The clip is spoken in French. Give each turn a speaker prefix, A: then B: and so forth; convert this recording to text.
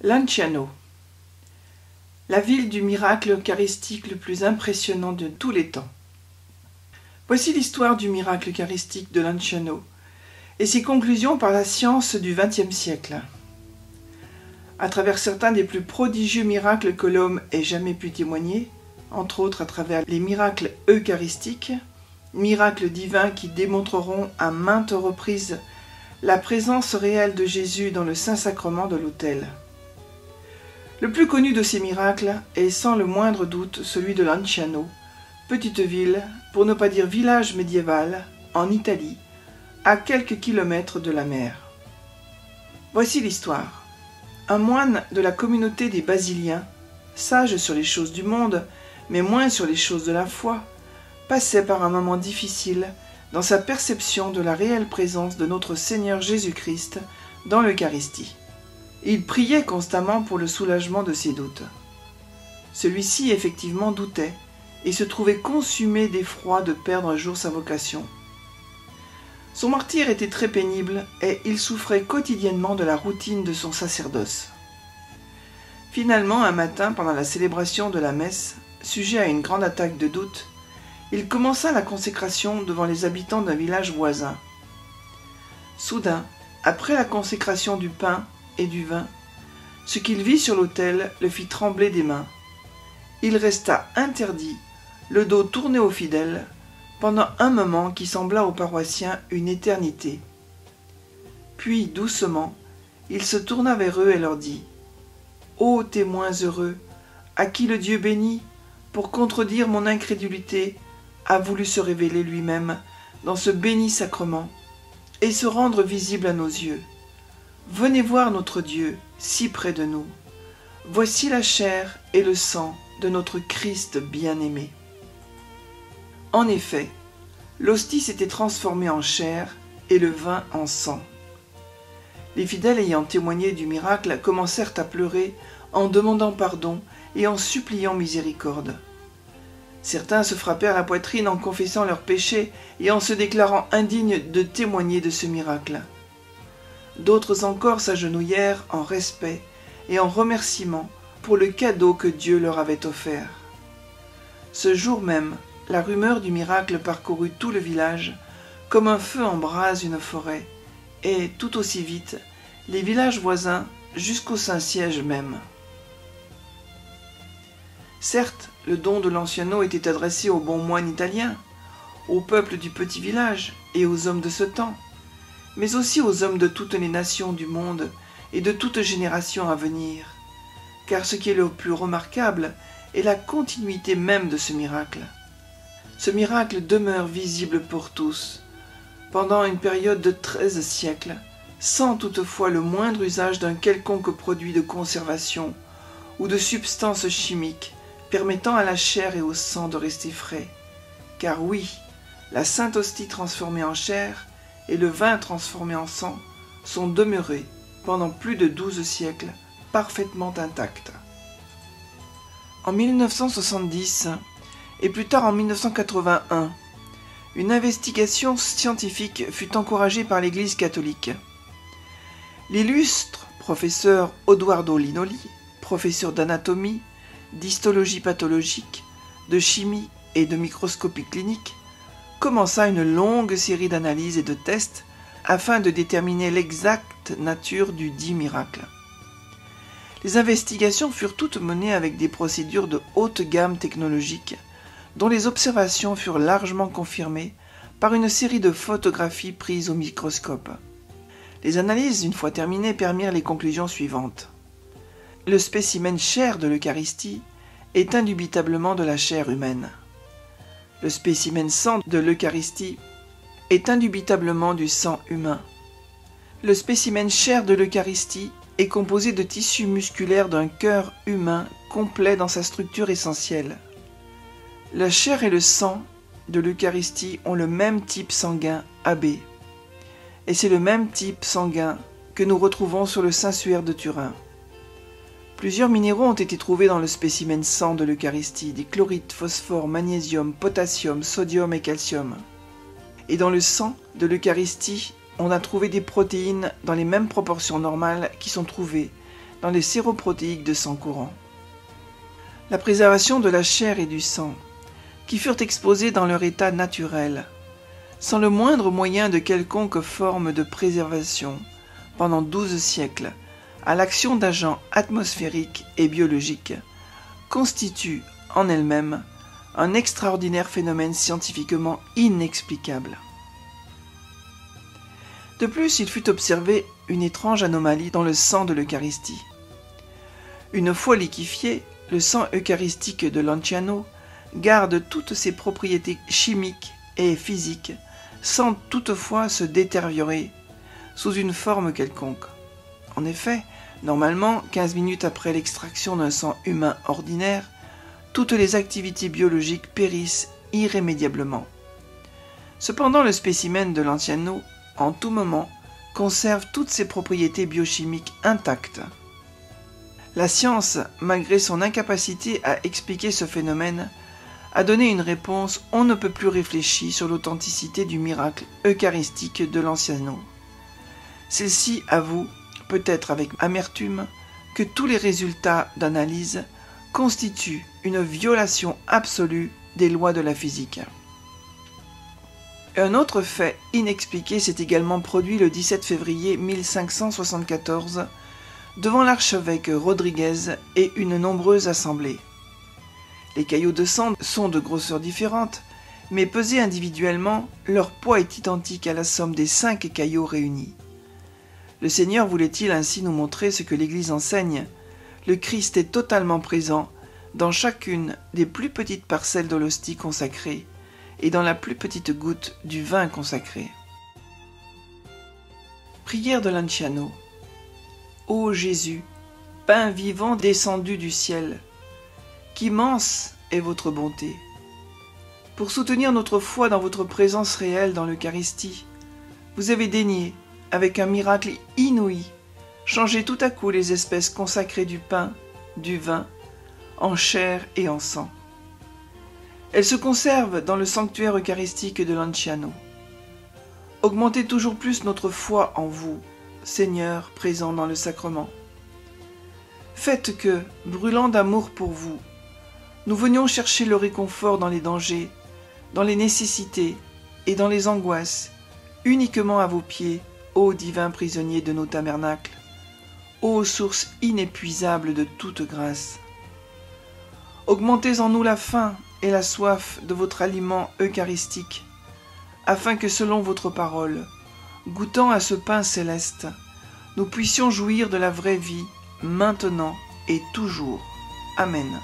A: Lanciano, la ville du miracle eucharistique le plus impressionnant de tous les temps. Voici l'histoire du miracle eucharistique de Lanciano et ses conclusions par la science du XXe siècle. À travers certains des plus prodigieux miracles que l'homme ait jamais pu témoigner, entre autres à travers les miracles eucharistiques, miracles divins qui démontreront à maintes reprises la présence réelle de Jésus dans le Saint-Sacrement de l'autel. Le plus connu de ces miracles est sans le moindre doute celui de Lanciano, petite ville, pour ne pas dire village médiéval, en Italie, à quelques kilomètres de la mer. Voici l'histoire. Un moine de la communauté des Basiliens, sage sur les choses du monde, mais moins sur les choses de la foi, passait par un moment difficile dans sa perception de la réelle présence de notre Seigneur Jésus-Christ dans l'Eucharistie. Il priait constamment pour le soulagement de ses doutes. Celui-ci effectivement doutait et se trouvait consumé d'effroi de perdre un jour sa vocation. Son martyre était très pénible et il souffrait quotidiennement de la routine de son sacerdoce. Finalement, un matin, pendant la célébration de la messe, sujet à une grande attaque de doute, il commença la consécration devant les habitants d'un village voisin. Soudain, après la consécration du pain et du vin, ce qu'il vit sur l'autel le fit trembler des mains. Il resta interdit, le dos tourné aux fidèles, pendant un moment qui sembla aux paroissiens une éternité. Puis, doucement, il se tourna vers eux et leur dit « Ô témoins heureux, à qui le Dieu béni, pour contredire mon incrédulité, a voulu se révéler lui-même dans ce béni sacrement et se rendre visible à nos yeux. Venez voir notre Dieu si près de nous. Voici la chair et le sang de notre Christ bien-aimé. » En effet, l'hostie s'était transformée en chair et le vin en sang. Les fidèles ayant témoigné du miracle commencèrent à pleurer en demandant pardon et en suppliant miséricorde. Certains se frappèrent la poitrine en confessant leurs péchés et en se déclarant indignes de témoigner de ce miracle. D'autres encore s'agenouillèrent en respect et en remerciement pour le cadeau que Dieu leur avait offert. Ce jour même, la rumeur du miracle parcourut tout le village, comme un feu embrase une forêt, et tout aussi vite, les villages voisins jusqu'au Saint-Siège même. Certes, le don de Lanciano était adressé aux bons moines italiens, au peuple du petit village et aux hommes de ce temps, mais aussi aux hommes de toutes les nations du monde et de toute génération à venir, car ce qui est le plus remarquable est la continuité même de ce miracle. Ce miracle demeure visible pour tous, pendant une période de 13 siècles, sans toutefois le moindre usage d'un quelconque produit de conservation ou de substance chimique permettant à la chair et au sang de rester frais. Car oui, la Sainte Hostie transformée en chair et le vin transformé en sang sont demeurés pendant plus de 12 siècles parfaitement intacts. En 1970 et plus tard en 1981, une investigation scientifique fut encouragée par l'Église catholique. L'illustre professeur Odoardo Linoli, professeur d'anatomie, d'histologie pathologique, de chimie et de microscopie clinique, commença une longue série d'analyses et de tests afin de déterminer l'exacte nature du dit miracle. Les investigations furent toutes menées avec des procédures de haute gamme technologique, dont les observations furent largement confirmées par une série de photographies prises au microscope. Les analyses, une fois terminées, permirent les conclusions suivantes. Le spécimen chair de l'Eucharistie est indubitablement de la chair humaine. Le spécimen sang de l'Eucharistie est indubitablement du sang humain. Le spécimen chair de l'Eucharistie est composé de tissus musculaires d'un cœur humain complet dans sa structure essentielle. La chair et le sang de l'Eucharistie ont le même type sanguin AB, et c'est le même type sanguin que nous retrouvons sur le Saint-Suaire de Turin. Plusieurs minéraux ont été trouvés dans le spécimen sang de l'Eucharistie, des chlorites, phosphore, magnésium, potassium, sodium et calcium. Et dans le sang de l'Eucharistie, on a trouvé des protéines dans les mêmes proportions normales qui sont trouvées dans les séroprotéiques de sang courant. La préservation de la chair et du sang, qui furent exposés dans leur état naturel, sans le moindre moyen de quelconque forme de préservation, pendant 12 siècles, à l'action d'agents atmosphériques et biologiques, constitue en elle-même un extraordinaire phénomène scientifiquement inexplicable. De plus, il fut observé une étrange anomalie dans le sang de l'Eucharistie. Une fois liquéfié, le sang eucharistique de Lanciano garde toutes ses propriétés chimiques et physiques sans toutefois se détériorer sous une forme quelconque. En effet, normalement, 15 minutes après l'extraction d'un sang humain ordinaire, toutes les activités biologiques périssent irrémédiablement. Cependant, le spécimen de Lanciano, en tout moment, conserve toutes ses propriétés biochimiques intactes. La science, malgré son incapacité à expliquer ce phénomène, a donné une réponse on ne peut plus réfléchie sur l'authenticité du miracle eucharistique de Lanciano. Celle-ci avoue, peut-être avec amertume, que tous les résultats d'analyse constituent une violation absolue des lois de la physique. Un autre fait inexpliqué s'est également produit le 17 février 1574 devant l'archevêque Rodriguez et une nombreuse assemblée. Les caillots de sang sont de grosseur différente, mais pesés individuellement, leur poids est identique à la somme des 5 caillots réunis. Le Seigneur voulait-il ainsi nous montrer ce que l'Église enseigne? Le Christ est totalement présent dans chacune des plus petites parcelles de l'hostie consacrée et dans la plus petite goutte du vin consacré. Prière de Lanciano. Ô Jésus, pain vivant descendu du ciel, qu'immense est votre bonté. Pour soutenir notre foi dans votre présence réelle dans l'Eucharistie, vous avez daigné, avec un miracle inouï, changer tout à coup les espèces consacrées du pain, du vin, en chair et en sang. Elles se conservent dans le sanctuaire eucharistique de Lanciano. Augmentez toujours plus notre foi en vous, Seigneur présent dans le sacrement. Faites que, brûlant d'amour pour vous, nous venions chercher le réconfort dans les dangers, dans les nécessités et dans les angoisses, uniquement à vos pieds, ô divin prisonnier de nos tabernacles, ô source inépuisable de toute grâce. Augmentez en nous la faim et la soif de votre aliment eucharistique, afin que selon votre parole, goûtant à ce pain céleste, nous puissions jouir de la vraie vie, maintenant et toujours. Amen.